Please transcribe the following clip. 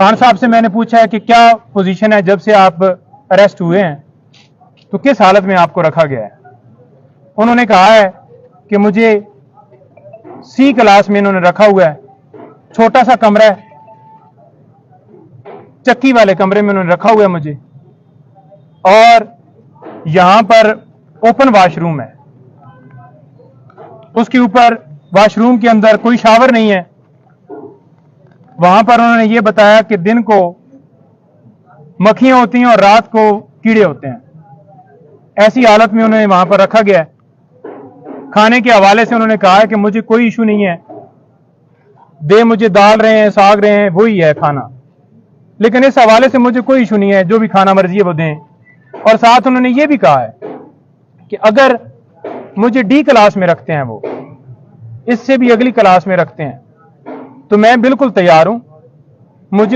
खान साहब से मैंने पूछा है कि क्या पोजीशन है जब से आप अरेस्ट हुए हैं, तो किस हालत में आपको रखा गया है। उन्होंने कहा है कि मुझे सी क्लास में इन्होंने रखा हुआ है, छोटा सा कमरा है, चक्की वाले कमरे में उन्होंने रखा हुआ है मुझे, और यहां पर ओपन वॉशरूम है, उसके ऊपर वॉशरूम के अंदर कोई शावर नहीं है। वहां पर उन्होंने ये बताया कि दिन को मक्खियां होती हैं और रात को कीड़े होते हैं। ऐसी हालत में उन्हें वहां पर रखा गया है। खाने के हवाले से उन्होंने कहा है कि मुझे कोई इशू नहीं है, दे मुझे दाल रहे हैं, साग रहे हैं, वही है खाना, लेकिन इस हवाले से मुझे कोई इशू नहीं है, जो भी खाना मर्जी है वो दें। और साथ उन्होंने ये भी कहा है कि अगर मुझे डी क्लास में रखते हैं, वो इससे भी अगली क्लास में रखते हैं, तो मैं बिल्कुल तैयार हूं। मुझे